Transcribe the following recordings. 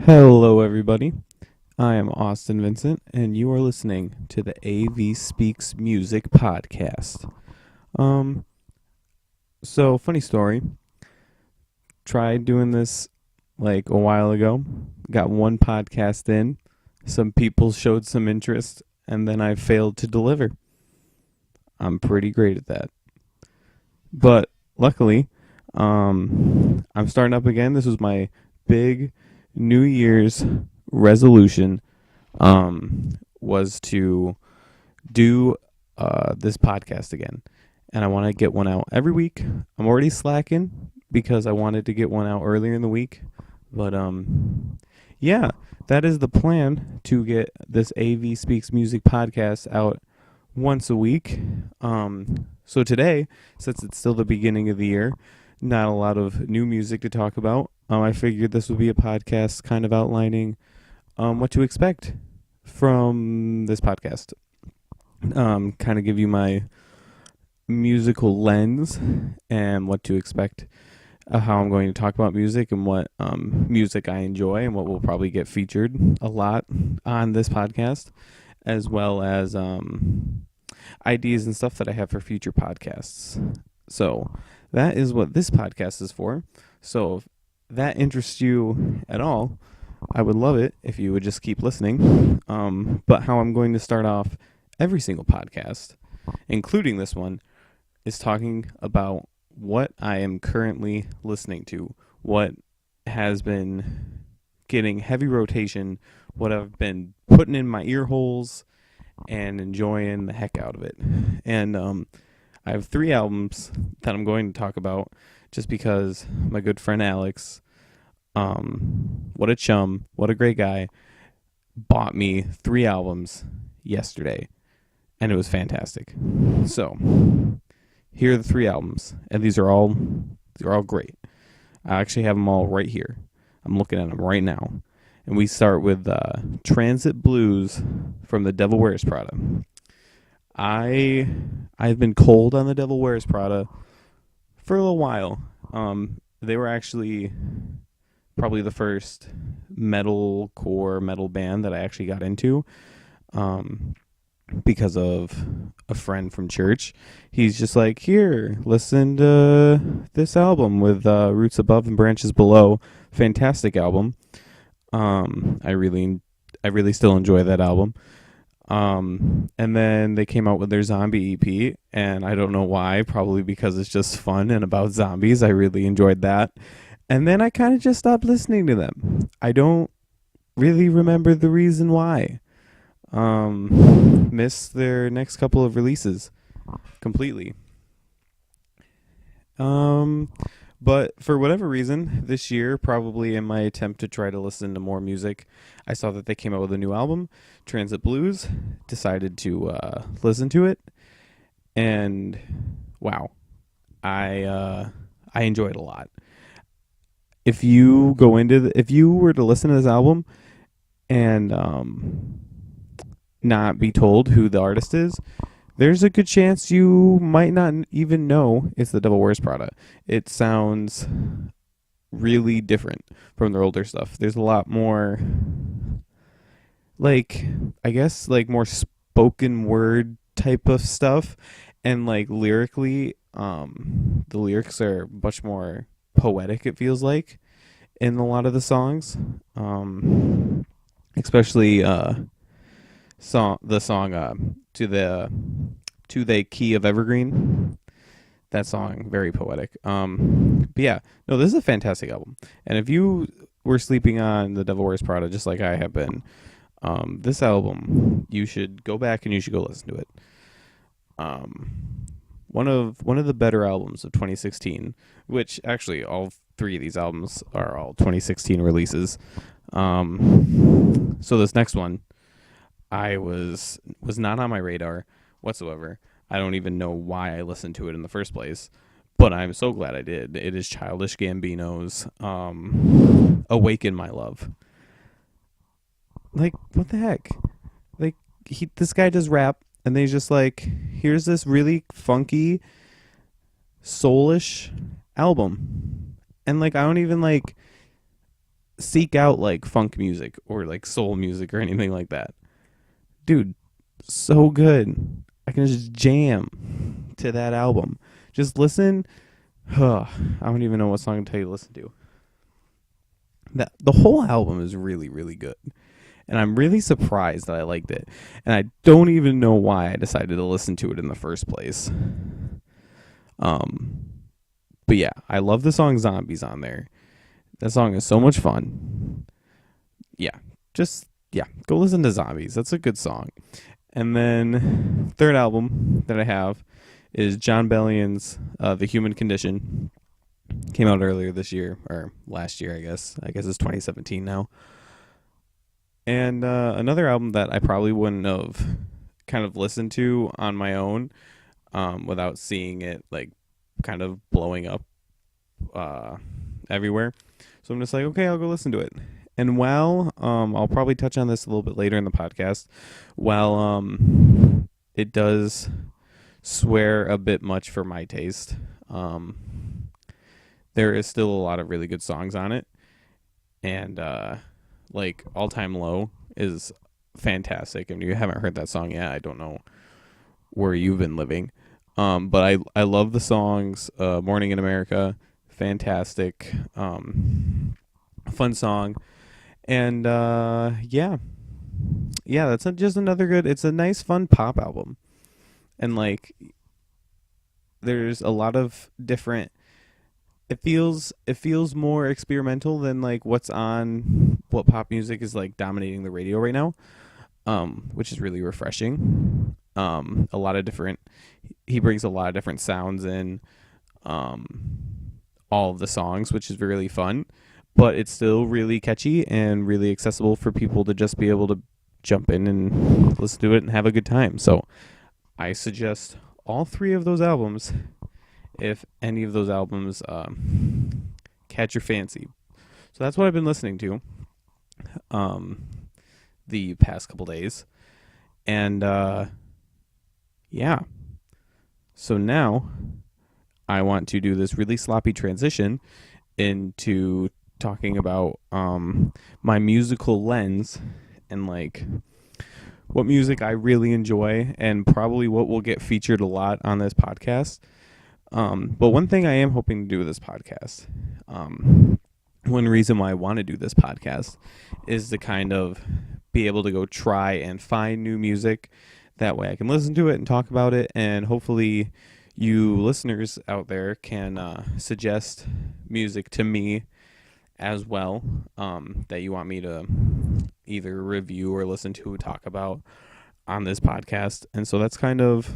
Hello, everybody. I am Austin Vincent, and you are listening to the AV Speaks Music Podcast. Um, funny story. Tried doing this like a while ago. Got one podcast in. Some people showed some interest, and then I failed to deliver. I'm pretty great at that. But luckily, I'm starting up again. This was my big New Year's resolution was to do this podcast again. And I want to get one out every week. I'm already slacking because I wanted to get one out earlier in the week. But yeah, that is the plan, to get this AV Speaks Music podcast out once a week. So today, since it's still the beginning of the year, not a lot of new music to talk about, I figured this would be a podcast kind of outlining what to expect from this podcast. Kind of give you my musical lens and what to expect, how I'm going to talk about music and what music I enjoy and what will probably get featured a lot on this podcast, as well as ideas and stuff that I have for future podcasts. So that is what this podcast is for. So if that interests you at all, I would love it if you would just keep listening. But how I'm going to start off every single podcast, including this one, is talking about what I am currently listening to, what has been getting heavy rotation, what I've been putting in my ear holes and enjoying the heck out of it. And I have 3 albums that I'm going to talk about just because my good friend Alex, what a chum, what a great guy, bought me 3 albums yesterday, and it was fantastic. So here are the 3 albums, and they're all great. I actually have them all right here. I'm looking at them right now. And we start with Transit Blues from The Devil Wears Prada. I've been cold on The Devil Wears Prada for a little while. They were actually probably the first metal band that I actually got into, because of a friend from church. He's just like, here, listen to this album with Roots Above and Branches Below. Fantastic album. I really still enjoy that album. And then they came out with their Zombie EP, and I don't know why, probably because it's just fun and about zombies. I really enjoyed that. And then I kind of just stopped listening to them. I don't really remember the reason why. Missed their next couple of releases completely. But for whatever reason, this year, probably in my attempt to try to listen to more music, I saw that they came out with a new album, Transit Blues. Decided to listen to it, and wow, I enjoyed it a lot. If you were to listen to this album and not be told who the artist is, there's a good chance you might not even know it's The Devil Wears Prada. It sounds really different from their older stuff. There's a lot more, I guess, more spoken word type of stuff, and lyrically, the lyrics are much more poetic, it feels like, in a lot of the songs, especially the song to the Key of Evergreen. That song, very poetic. But yeah, no, this is a fantastic album. And if you were sleeping on The Devil Wears Prada just like I have been, this album, you should go back and you should go listen to it. One of the better albums of 2016, which actually all 3 of these albums are all 2016 releases. So this next one, I was not on my radar whatsoever. I don't even know why I listened to it in the first place, but I'm so glad I did. It is Childish Gambino's Awaken My Love. What the heck? This guy does rap, and they just here's this really funky, soulish album. And I don't even seek out like funk music or like soul music or anything like that. Dude, so good. I can just jam to that album. Just listen. I don't even know what song to tell you to listen to. The whole album is really, really good. And I'm really surprised that I liked it. And I don't even know why I decided to listen to it in the first place. But yeah, I love the song Zombies on there. That song is so much fun. Yeah, go listen to Zombies. That's a good song. And then third album that I have is John Bellion's The Human Condition. Came out earlier this year, or last year, I guess. I guess it's 2017 now. And another album that I probably wouldn't have kind of listened to on my own without seeing it like kind of blowing up everywhere. So I'm just like, okay, I'll go listen to it. And while I'll probably touch on this a little bit later in the podcast, while it does swear a bit much for my taste, there is still a lot of really good songs on it. And like All Time Low is fantastic. And if you haven't heard that song yet, I don't know where you've been living. But I love the songs. Morning in America, fantastic, fun song. And yeah, that's just another good. It's a nice, fun pop album, and like there's a lot of different. It feels more experimental than like what pop music is like dominating the radio right now, which is really refreshing. A lot of different. He brings a lot of different sounds in, all of the songs, which is really fun. But it's still really catchy and really accessible for people to just be able to jump in and listen to it and have a good time. So I suggest all three of those albums if any of those albums catch your fancy. So that's what I've been listening to the past couple days. And yeah. So now I want to do this really sloppy transition into talking about my musical lens and like what music I really enjoy and probably what will get featured a lot on this podcast. But one thing I am hoping to do with this podcast, one reason why I want to do this podcast is to kind of be able to go try and find new music. That way I can listen to it and talk about it, and hopefully you listeners out there can suggest music to me as well, that you want me to either review or listen to, talk about on this podcast. And so that's kind of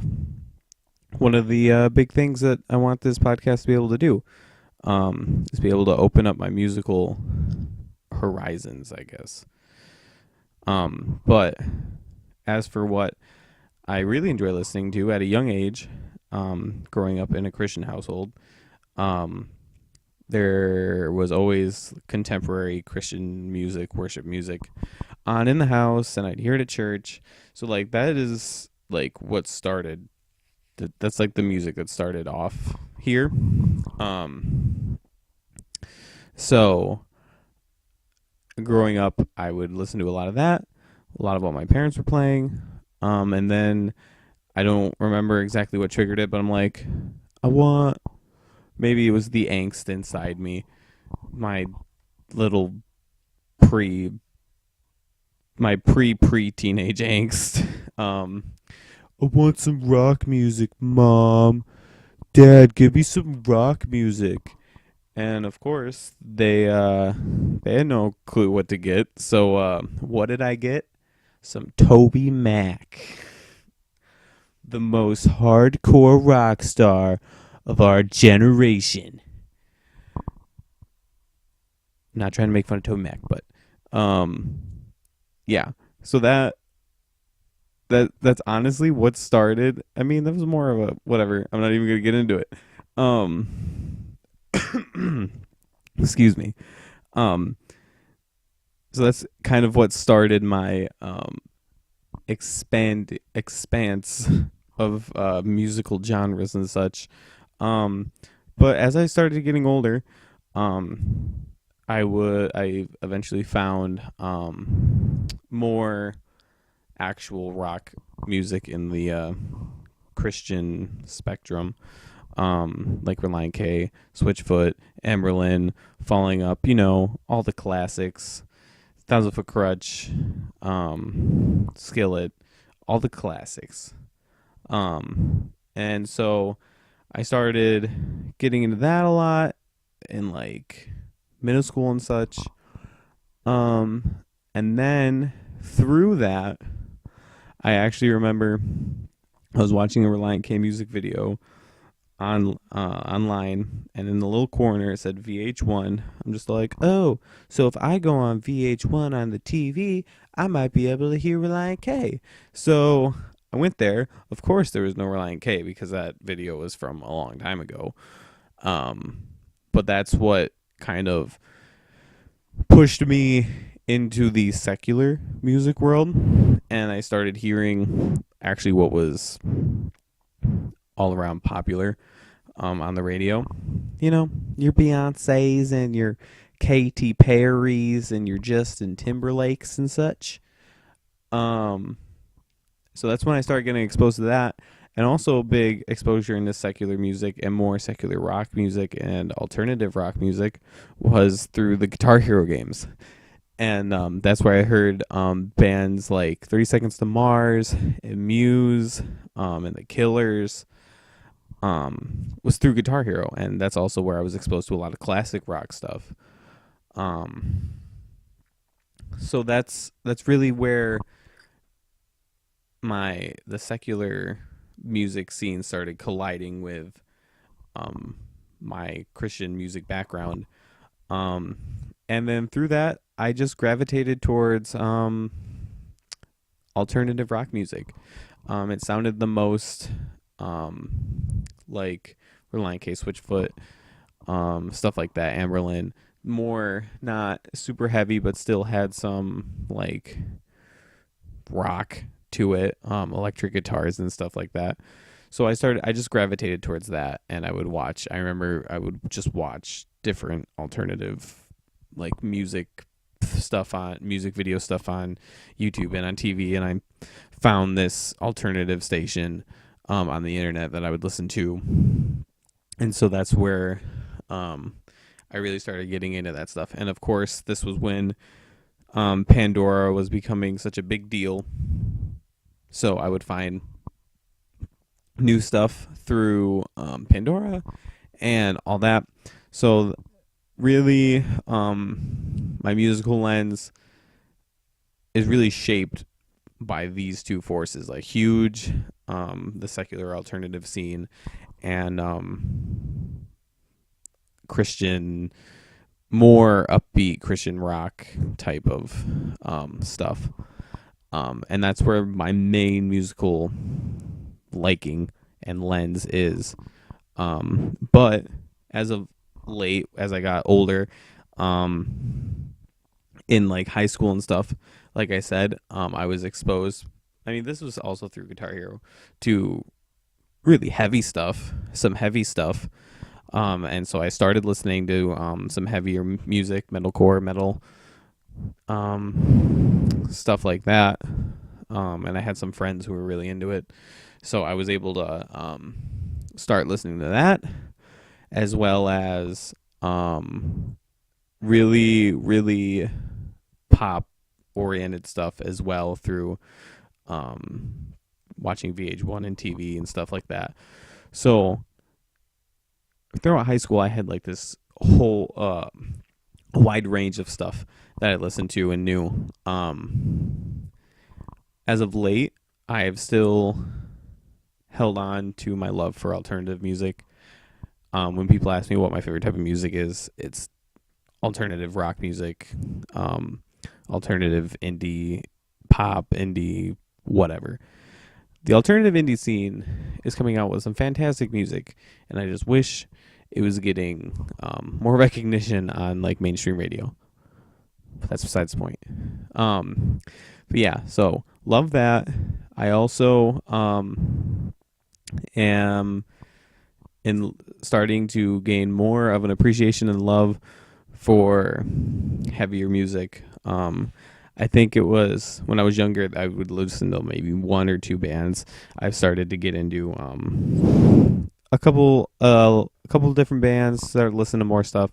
one of the big things that I want this podcast to be able to do, is be able to open up my musical horizons, I guess. But as for what I really enjoy listening to at a young age, growing up in a Christian household, there was always contemporary Christian music, worship music on in the house, and I'd hear it at church. So like that is like what started. That's like the music that started off here. So growing up, I would listen to a lot of that, a lot of what my parents were playing. And then I don't remember exactly what triggered it, but I'm like, maybe it was the angst inside me, my little pre-teenage angst. I want some rock music, Mom. Dad, give me some rock music. And of course, they had no clue what to get. So what did I get? Some Toby Mac, the most hardcore rock star of our generation. I'm not trying to make fun of Toby Mac, but yeah. So that's honestly what started. I mean, that was more of a whatever. I'm not even gonna get into it. Excuse me. So that's kind of what started my expanse of musical genres and such. But as I started getting older, I eventually found more actual rock music in the Christian spectrum, like Reliant K, Switchfoot, Emberlin, Falling Up, all the classics, Thousand Foot Crutch, Skillet, all the classics. And so I started getting into that a lot in like middle school and such. And then through that, I actually remember I was watching a Reliant K music video online, and in the little corner it said VH1. I'm just like, oh, so if I go on VH1 on the TV, I might be able to hear Reliant K. So I went there. Of course, there was no Reliant K because that video was from a long time ago. But that's what kind of pushed me into the secular music world, and I started hearing actually what was all around popular on the radio. Your Beyoncés and your Katy Perrys and your Justin Timberlakes and such. So that's when I started getting exposed to that, and also big exposure into secular music and more secular rock music and alternative rock music was through the Guitar Hero games. And that's where I heard bands like 30 Seconds to Mars and Muse and The Killers was through Guitar Hero. And that's also where I was exposed to a lot of classic rock stuff. So that's really where the secular music scene started colliding with my Christian music background. And then through that, I just gravitated towards alternative rock music. It sounded the most like Reliant K, Switchfoot, stuff like that, Amberlin. More not super heavy, but still had some like rock to it, electric guitars and stuff like that. So I just gravitated towards that, and I remember I would just watch different alternative like music video stuff on YouTube and on TV, and I found this alternative station on the internet that I would listen to, and so that's where I really started getting into that stuff. And of course, this was when Pandora was becoming such a big deal, so I would find new stuff through Pandora and all that. So really, my musical lens is really shaped by these two forces, like huge, the secular alternative scene, and Christian, more upbeat Christian rock type of stuff. And that's where my main musical liking and lens is. But as of late, as I got older, in like high school and stuff, like I said, I was exposed. I mean, this was also through Guitar Hero to really heavy stuff, some heavy stuff. And so I started listening to some heavier music, metalcore, metal, stuff like that. And I had some friends who were really into it, so I was able to start listening to that, as well as really, really pop oriented stuff as well through watching VH1 and TV and stuff like that. So throughout high school, I had like this whole wide range of stuff that I listened to and knew. As of late, I have still held on to my love for alternative music. When people ask me what my favorite type of music is, it's alternative rock music, alternative indie, pop, indie, whatever. The alternative indie scene is coming out with some fantastic music, and I just wish it was getting more recognition on like mainstream radio. But that's besides the point. But yeah, so love that. I also am starting to gain more of an appreciation and love for heavier music. I think it was when I was younger, I would listen to maybe one or two bands. I've started to get into a couple of different bands, started listening to more stuff.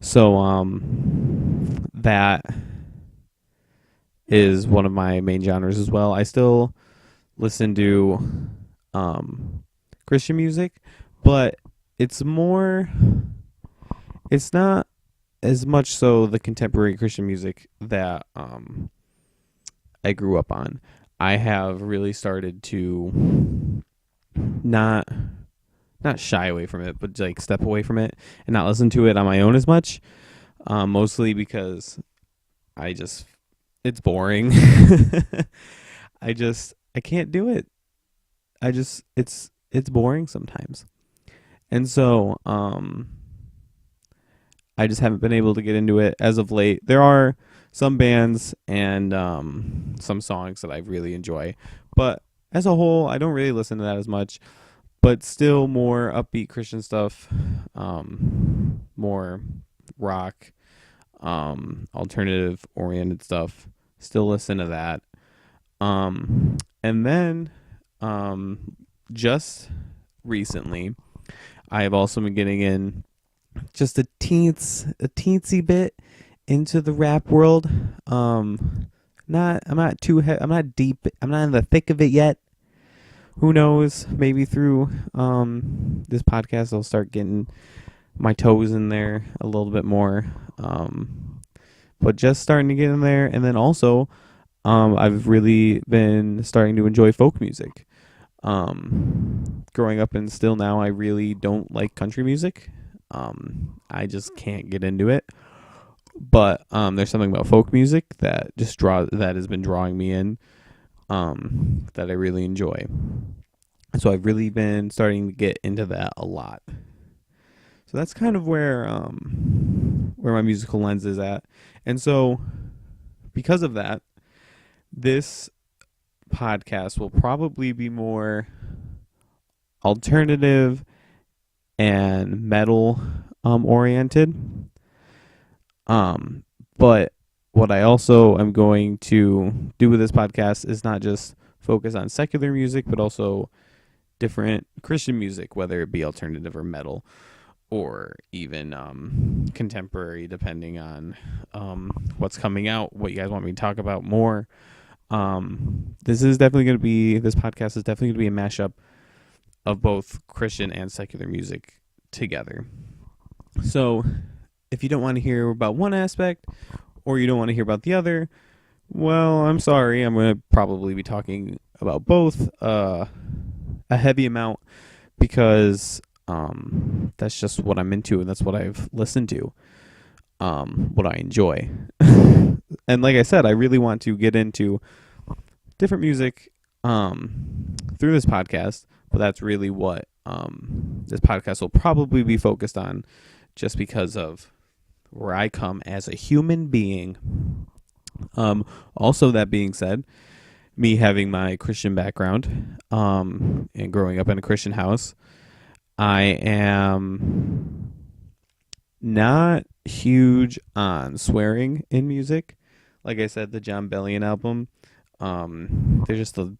So that is one of my main genres as well. I still listen to Christian music, but it's not as much so the contemporary Christian music that I grew up on. I have really started to not shy away from it, but like step away from it and not listen to it on my own as much. Mostly because it's boring. I can't do it. It's boring sometimes. And so, I just haven't been able to get into it as of late. There are some bands and some songs that I really enjoy, but as a whole, I don't really listen to that as much. But still, more upbeat Christian stuff, more rock, alternative oriented stuff. Still listen to that. And then, just recently, I have also been getting in just a teensy bit into the rap world. I'm not deep. I'm not in the thick of it yet. Who knows? Maybe through this podcast, I'll start getting my toes in there a little bit more. But just starting to get in there, and then also, I've really been starting to enjoy folk music. Growing up and still now, I really don't like country music. I just can't get into it. But there's something about folk music that has been drawing me in, that I really enjoy. So I've really been starting to get into that a lot. So that's kind of where my musical lens is at. And so because of that, this podcast will probably be more alternative and metal oriented. But what I also am going to do with this podcast is not just focus on secular music, but also different Christian music, whether it be alternative or metal, or even contemporary, depending on what's coming out, what you guys want me to talk about more. This podcast is definitely going to be a mashup of both Christian and secular music together. So if you don't want to hear about one aspect, or you don't want to hear about the other, well, I'm sorry. I'm going to probably be talking about both a heavy amount, because that's just what I'm into, and that's what I've listened to, what I enjoy. And like I said, I really want to get into different music through this podcast, but that's really what this podcast will probably be focused on, just because of where I come as a human being. Also, that being said, me having my Christian background and growing up in a Christian house, I am not huge on swearing in music. Like I said, the John Bellion album, there's just the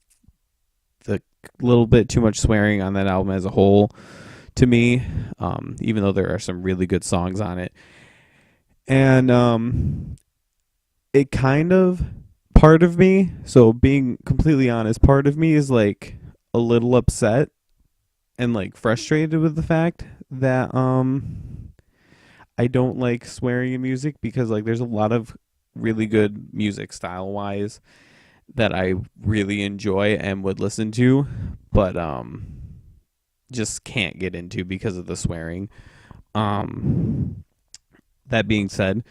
little bit too much swearing on that album as a whole to me, even though there are some really good songs on it. And it kind of, part of me, so being completely honest, part of me is like a little upset and like frustrated with the fact that I don't like swearing in music, because like there's a lot of really good music style wise that I really enjoy and would listen to, but just can't get into because of the swearing. That being said,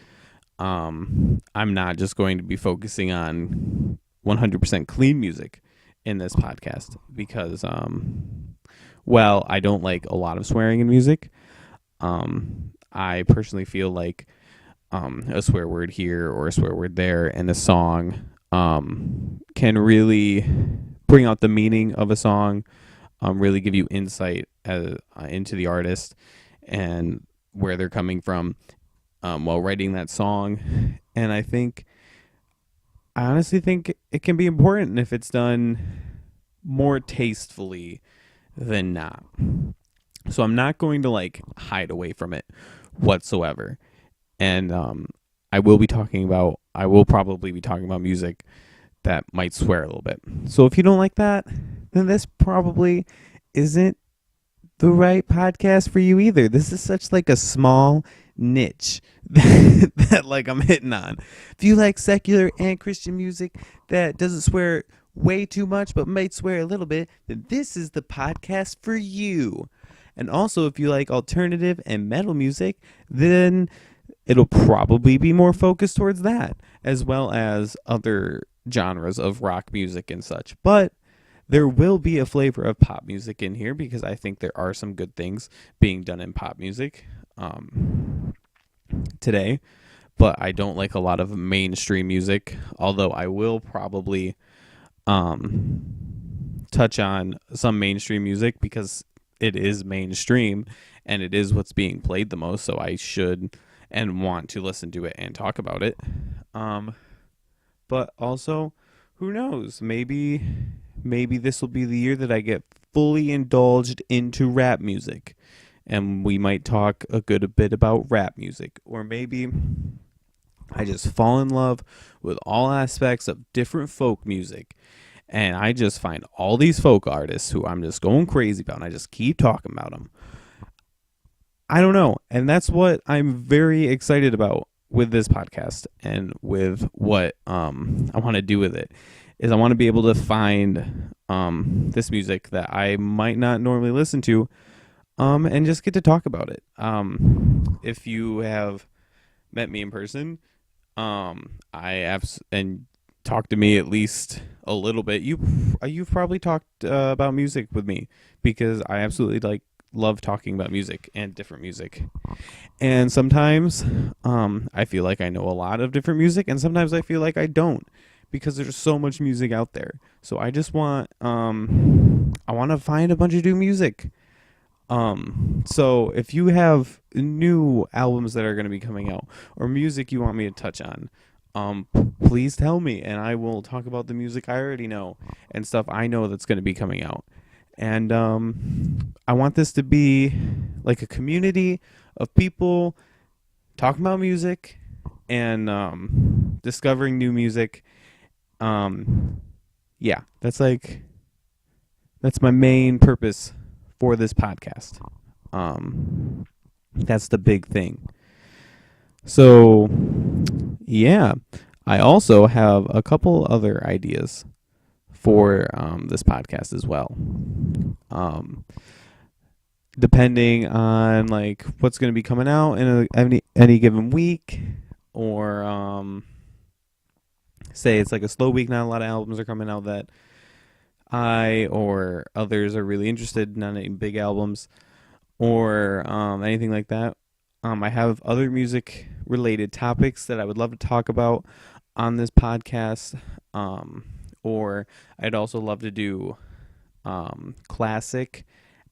I'm not just going to be focusing on 100% clean music in this podcast, because well, I don't like a lot of swearing in music. I personally feel like a swear word here or a swear word there in a song can really bring out the meaning of a song, really give you insight into the artist and where they're coming from. while writing that song. And I honestly think it can be important if it's done more tastefully than not. So I'm not going to like hide away from it whatsoever. And I will probably be talking about music that might swear a little bit. So if you don't like that, then this probably isn't the right podcast for you either. This is such like a small niche that like I'm hitting on. If you like secular and Christian music that doesn't swear way too much but might swear a little bit, then this is the podcast for you. And also if you like alternative and metal music, then it'll probably be more focused towards that, as well as other genres of rock music and such. But there will be a flavor of pop music in here because I think there are some good things being done in pop music today. But I don't like a lot of mainstream music, although I will probably touch on some mainstream music because it is mainstream and it is what's being played the most. So I should and want to listen to it and talk about it. But also, who knows? Maybe this will be the year that I get fully indulged into rap music, and we might talk a good bit about rap music. Or maybe I just fall in love with all aspects of different folk music, and I just find all these folk artists who I'm just going crazy about, and I just keep talking about them. I don't know, and that's what I'm very excited about with this podcast and with what I want to do with it. Is I want to be able to find this music that I might not normally listen to and just get to talk about it. If you have met me in person, and talked to me at least a little bit, you've probably talked about music with me because I absolutely love talking about music and different music. And sometimes I feel like I know a lot of different music, and sometimes I feel like I don't, because there's so much music out there. So I just want I want to find a bunch of new music. So if you have new albums that are going to be coming out or music you want me to touch on, please tell me, and I will talk about the music I already know and stuff I know that's going to be coming out. And I want this to be like a community of people talking about music and discovering new music. Yeah, that's my main purpose for this podcast. That's the big thing. So, yeah, I also have a couple other ideas for this podcast as well. Depending on like what's going to be coming out in any given week, or say it's like a slow week, not a lot of albums are coming out that I or others are really interested in, not any big albums or anything like that. I have other music related topics that I would love to talk about on this podcast. Or I'd also love to do classic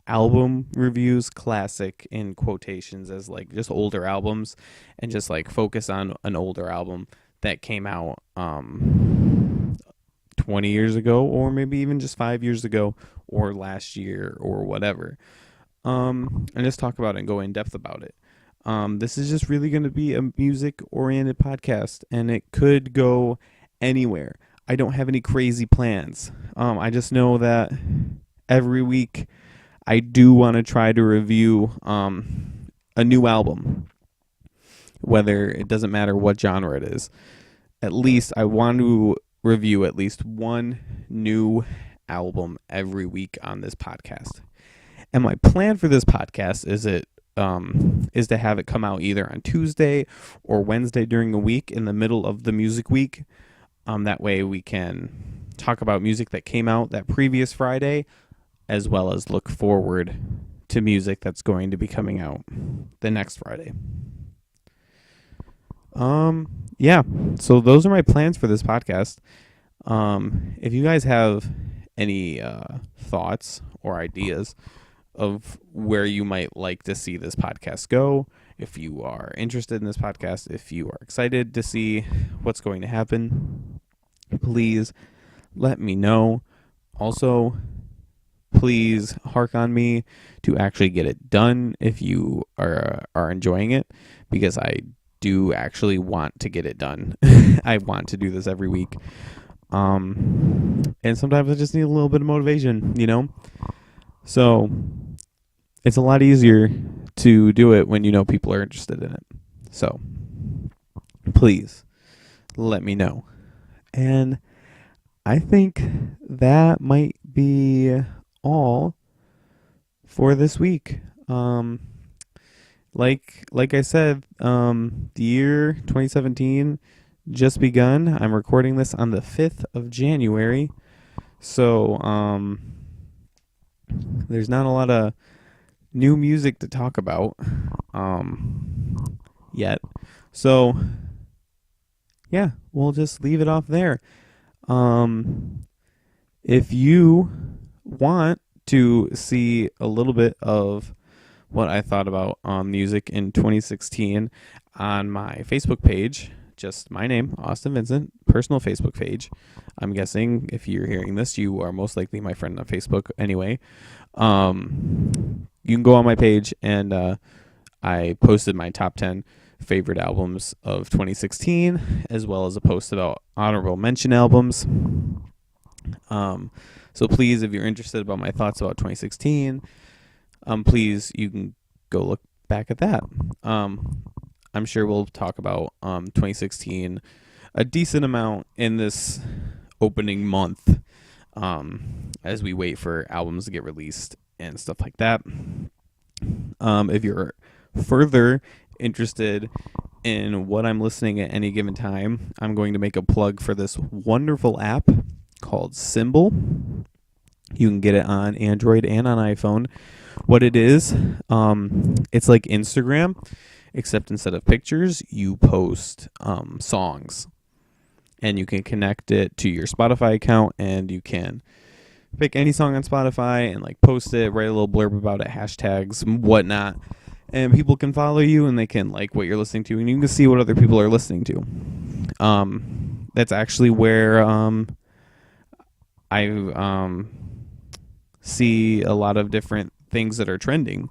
album reviews, classic in quotations as like just older albums, and just like focus on an older album that came out 20 years ago, or maybe even just 5 years ago, or last year, or whatever. And just talk about it and go in depth about it. This is just really going to be a music-oriented podcast, and it could go anywhere. I don't have any crazy plans. I just know that every week I do want to try to review a new album, whether it doesn't matter what genre it is. At least I want to review at least one new album every week on this podcast. And my plan for this podcast is to have it come out either on Tuesday or Wednesday during the week in the middle of the music week. That way we can talk about music that came out that previous Friday, as well as look forward to music that's going to be coming out the next Friday. Yeah, so those are my plans for this podcast. If you guys have any thoughts or ideas of where you might like to see this podcast go, if you are interested in this podcast, if you are excited to see what's going to happen, please let me know. Also, please hark on me to actually get it done if you are enjoying it, because I do actually want to get it done. I want to do this every week. And sometimes I just need a little bit of motivation, So it's a lot easier to do it when you know people are interested in it. So please let me know. And I think that might be all for this week. Like I said, the year 2017 just begun. I'm recording this on the 5th of January. So there's not a lot of new music to talk about yet. So yeah, we'll just leave it off there. If you want to see a little bit of what I thought about music in 2016 on my Facebook page, just my name, Austin Vincent, personal Facebook page. I'm guessing if you're hearing this, you are most likely my friend on Facebook anyway. You can go on my page, and I posted my top 10 favorite albums of 2016, as well as a post about honorable mention albums. So please, if you're interested about my thoughts about 2016, please, you can go look back at that. I'm sure we'll talk about 2016 a decent amount in this opening month, as we wait for albums to get released and stuff like that. If you're further interested in what I'm listening at any given time, I'm going to make a plug for this wonderful app called Symbol. You can get it on Android and on iPhone. What it is, it's like Instagram, except instead of pictures, you post songs. And you can connect it to your Spotify account, and you can pick any song on Spotify and post it, write a little blurb about it, hashtags, whatnot. And people can follow you, and they can like what you're listening to, and you can see what other people are listening to. That's actually where I see a lot of different things that are trending.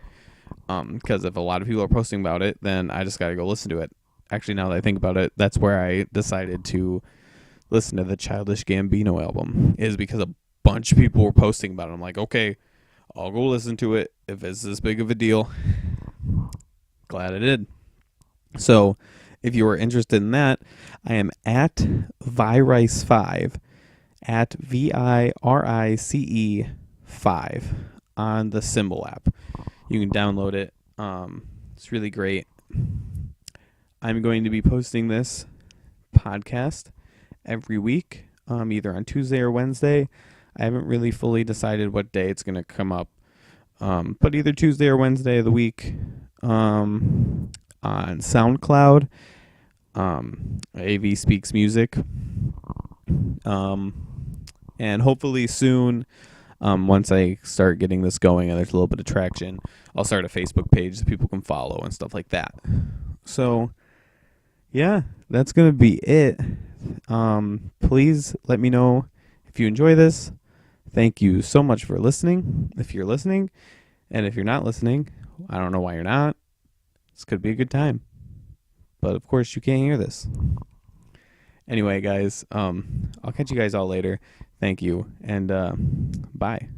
Because if a lot of people are posting about it, then I just got to go listen to it. Actually, now that I think about it, that's where I decided to listen to the Childish Gambino album, is because a bunch of people were posting about it. I'm like, okay, I'll go listen to it if it's this big of a deal. Glad I did. So if you are interested in that, I am at Virice5, at VIRICE 5 on the Symbol app. You can download it. It's really great. I'm going to be posting this podcast every week, either on Tuesday or Wednesday. I haven't really fully decided what day it's going to come up, but either Tuesday or Wednesday of the week, on SoundCloud, AVSpeaksMusic, and hopefully soon, once I start getting this going and there's a little bit of traction, I'll start a Facebook page that people can follow and stuff like that. So yeah, that's going to be it. Please let me know if you enjoy this. Thank you so much for listening, if you're listening. And if you're not listening, I don't know why you're not. This could be a good time. But of course, you can't hear this. Anyway, guys, I'll catch you guys all later. Thank you, and bye.